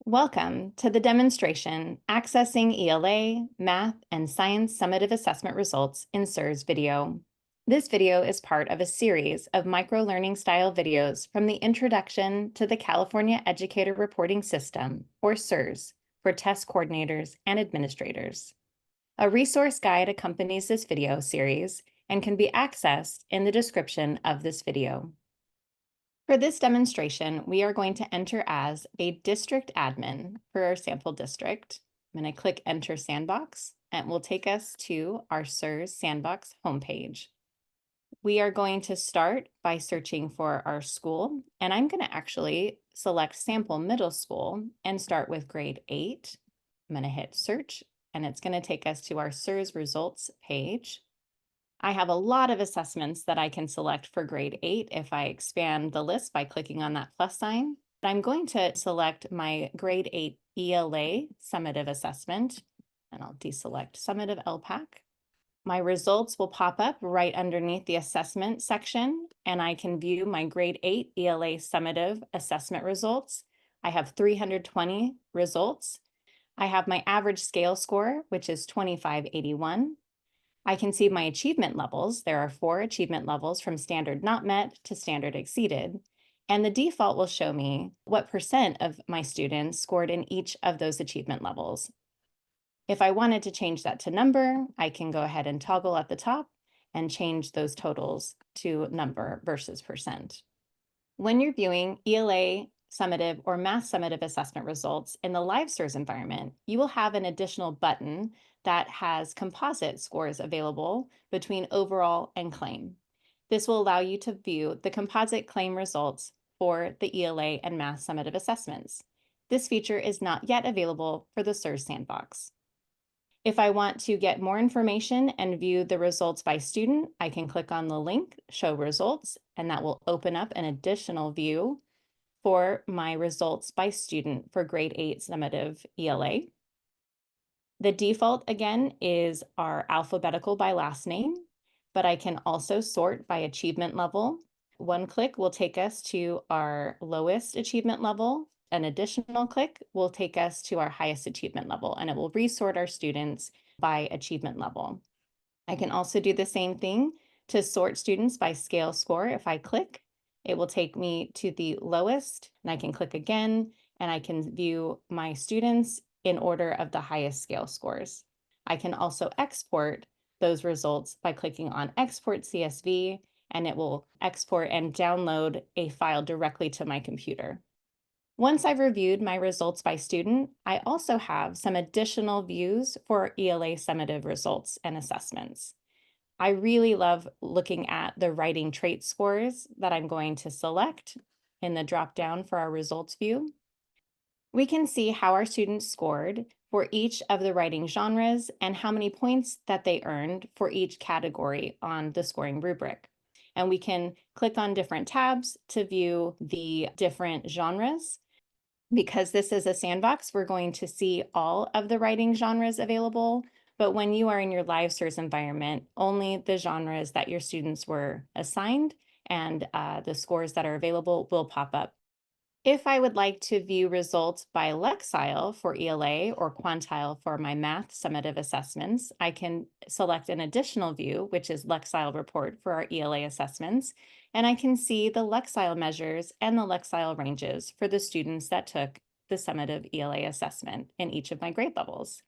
Welcome to the demonstration, Accessing ELA, Math, and Science Summative Assessment Results in SIRS video. This video is part of a series of micro-learning style videos from the Introduction to the California Educator Reporting System, or SIRS, for test coordinators and administrators. A resource guide accompanies this video series and can be accessed in the description of this video. For this demonstration, we are going to enter as a district admin for our sample district. I'm going to click Enter Sandbox, and it will take us to our SIRS Sandbox homepage. We are going to start by searching for our school, and I'm going to actually select Sample Middle School and start with grade 8. I'm going to hit Search, and it's going to take us to our SIRS results page. I have a lot of assessments that I can select for grade 8 if I expand the list by clicking on that plus sign. I'm going to select my grade 8 ELA summative assessment, and I'll deselect summative LPAC. My results will pop up right underneath the assessment section, and I can view my grade 8 ELA summative assessment results. I have 320 results. I have my average scale score, which is 2581. I can see my achievement levels. There are 4 achievement levels from standard not met to standard exceeded. And the default will show me what % of my students scored in each of those achievement levels. If I wanted to change that to number, I can go ahead and toggle at the top and change those totals to number versus %. When you're viewing ELA summative or math summative assessment results in the live SIRS environment, you will have an additional button that has composite scores available between overall and claim. This will allow you to view the composite claim results for the ELA and math summative assessments. This feature is not yet available for the SIRS Sandbox. If I want to get more information and view the results by student, I can click on the link, Show Results, and that will open up an additional view for my results by student for grade 8 summative ELA. The default, again, is our alphabetical by last name, but I can also sort by achievement level. One click will take us to our lowest achievement level. An additional click will take us to our highest achievement level, and it will resort our students by achievement level. I can also do the same thing to sort students by scale score. If I click, it will take me to the lowest, and I can click again, and I can view my students in order of the highest scale scores. I can also export those results by clicking on Export CSV, and it will export and download a file directly to my computer. Once I've reviewed my results by student, I also have some additional views for ELA summative results and assessments. I really love looking at the writing trait scores that I'm going to select in the drop-down for our results view. We can see how our students scored for each of the writing genres and how many points that they earned for each category on the scoring rubric. And we can click on different tabs to view the different genres. Because this is a sandbox, we're going to see all of the writing genres available, but when you are in your live SIRS environment, only the genres that your students were assigned and the scores that are available will pop up. If I would like to view results by Lexile for ELA or Quantile for my math summative assessments, I can select an additional view, which is Lexile report for our ELA assessments, and I can see the Lexile measures and the Lexile ranges for the students that took the summative ELA assessment in each of my grade levels.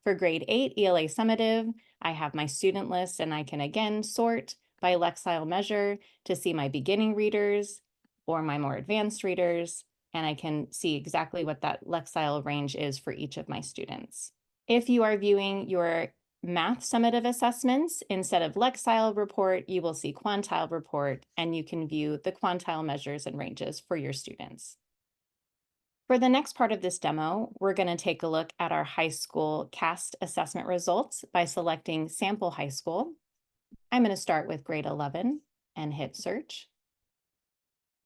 For grade 8 ELA summative, I have my student list, and I can again sort by Lexile measure to see my beginning readers or my more advanced readers, and I can see exactly what that Lexile range is for each of my students. If you are viewing your math summative assessments, instead of Lexile report, you will see Quantile report, and you can view the quantile measures and ranges for your students. For the next part of this demo, we're going to take a look at our high school CAST assessment results by selecting Sample High School. I'm going to start with grade 11 and hit search.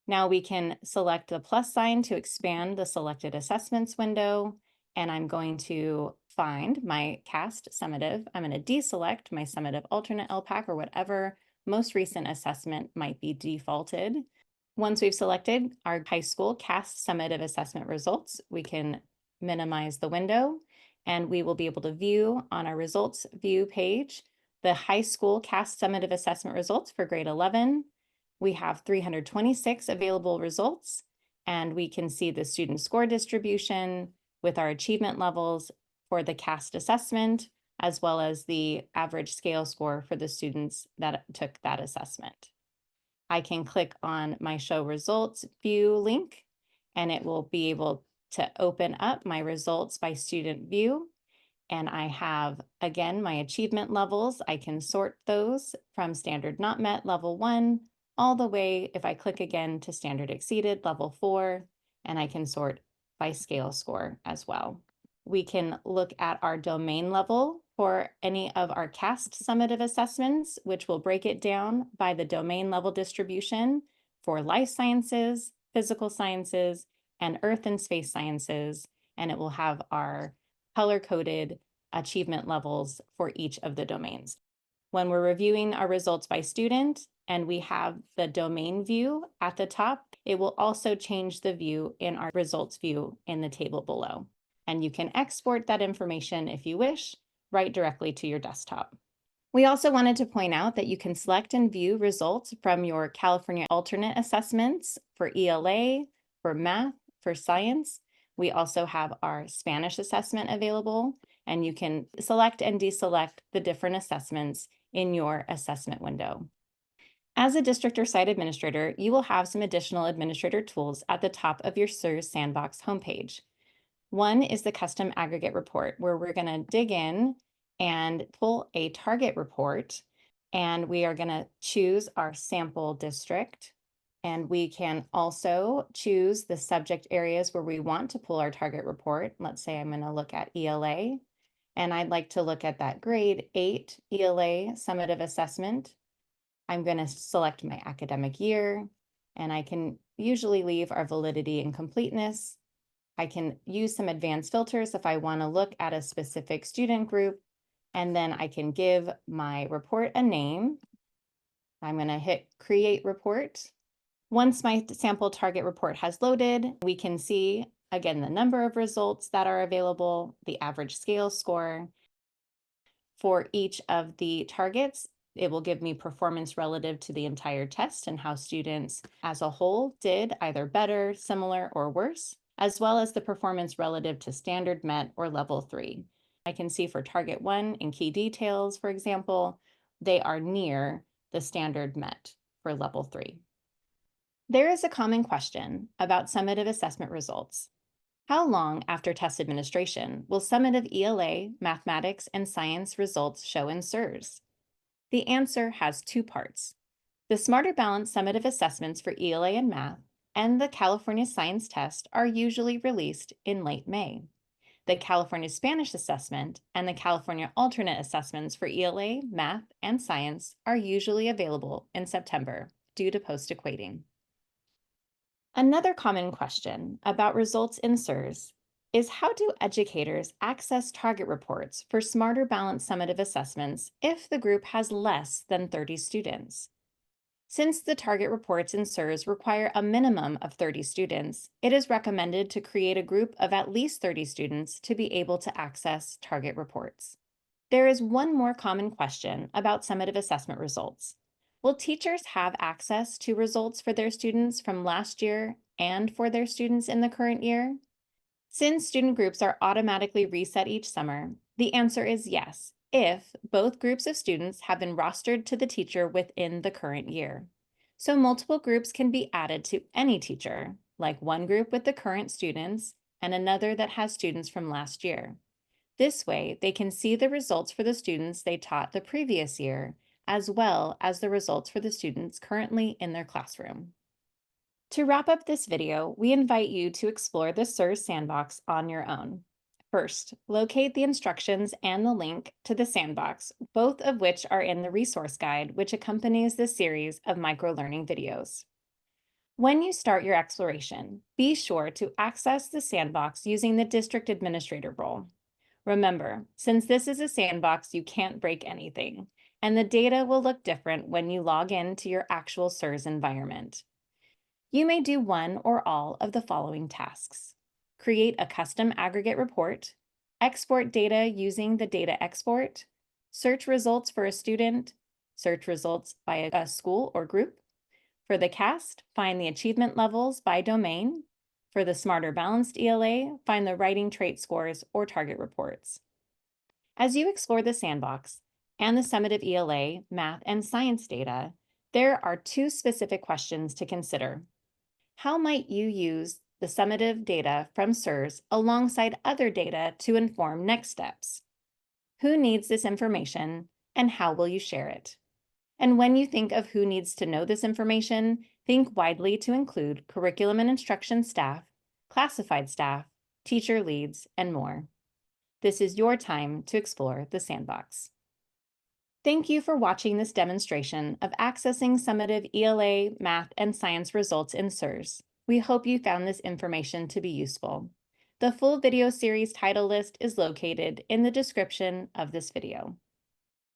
Now we can select the plus sign to expand the selected assessments window, and I'm going to find my CAST summative. I'm going to deselect my summative alternate LPAC or whatever most recent assessment might be defaulted. Once we've selected our high school CAST summative assessment results, we can minimize the window, and we will be able to view on our results view page the high school CAST summative assessment results for grade 11. We have 326 available results, and we can see the student score distribution with our achievement levels for the CAST assessment, as well as the average scale score for the students that took that assessment. I can click on my show results view link, and it will be able to open up my results by student view. And I have, again, my achievement levels. I can sort those from standard not met, level 1, all the way, if I click again, to standard exceeded, level 4, and I can sort by scale score as well. We can look at our domain level for any of our CAST summative assessments, which will break it down by the domain level distribution for life sciences, physical sciences, and earth and space sciences. And it will have our color-coded achievement levels for each of the domains. When we're reviewing our results by student and we have the domain view at the top, it will also change the view in our results view in the table below. And you can export that information if you wish, right directly to your desktop. We also wanted to point out that you can select and view results from your California alternate assessments for ELA, for math, for science. We also have our Spanish assessment available, and you can select and deselect the different assessments in your assessment window. As a district or site administrator, you will have some additional administrator tools at the top of your SURS Sandbox homepage. One is the custom aggregate report, where we're going to dig in and pull a target report, and we are going to choose our sample district. And we can also choose the subject areas where we want to pull our target report. Let's say I'm going to look at ELA, and I'd like to look at that grade 8 ELA summative assessment. I'm going to select my academic year, and I can usually leave our validity and completeness. I can use some advanced filters if I want to look at a specific student group, and then I can give my report a name. I'm going to hit Create Report. Once my sample target report has loaded, we can see, again, the number of results that are available, the average scale score. For each of the targets, it will give me performance relative to the entire test and how students as a whole did either better, similar, or worse, as well as the performance relative to standard met or level 3. I can see for target 1 in key details, for example, they are near the standard met for level 3. There is a common question about summative assessment results. How long after test administration will summative ELA, mathematics, and science results show in SURS? The answer has two parts. The Smarter Balance summative assessments for ELA and math and the California Science Test are usually released in late May. The California Spanish assessment and the California alternate assessments for ELA, math, and science are usually available in September due to post-equating. Another common question about results in SURS is, how do educators access target reports for Smarter Balance summative assessments if the group has less than 30 students? Since the target reports in SURS require a minimum of 30 students, it is recommended to create a group of at least 30 students to be able to access target reports. There is one more common question about summative assessment results. Will teachers have access to results for their students from last year and for their students in the current year? Since student groups are automatically reset each summer, the answer is yes, if both groups of students have been rostered to the teacher within the current year. So multiple groups can be added to any teacher, like one group with the current students and another that has students from last year. This way, they can see the results for the students they taught the previous year, as well as the results for the students currently in their classroom. To wrap up this video, we invite you to explore the SURS Sandbox on your own. First, locate the instructions and the link to the sandbox, both of which are in the resource guide which accompanies this series of microlearning videos. When you start your exploration, be sure to access the sandbox using the district administrator role. Remember, since this is a sandbox, you can't break anything, and the data will look different when you log in to your actual SURS environment. You may do one or all of the following tasks. create a custom aggregate report, export data using the data export, search results for a student, search results by a school or group. For the CAST, find the achievement levels by domain. For the Smarter Balanced ELA, find the writing trait scores or target reports. As you explore the sandbox and the summative ELA, math, and science data, there are two specific questions to consider. How might you use the summative data from SIRS alongside other data to inform next steps? Who needs this information, and how will you share it? And when you think of who needs to know this information, think widely to include curriculum and instruction staff, classified staff, teacher leads, and more. This is your time to explore the sandbox. Thank you for watching this demonstration of accessing summative ELA, math, and science results in SIRS. We hope you found this information to be useful. The full video series title list is located in the description of this video.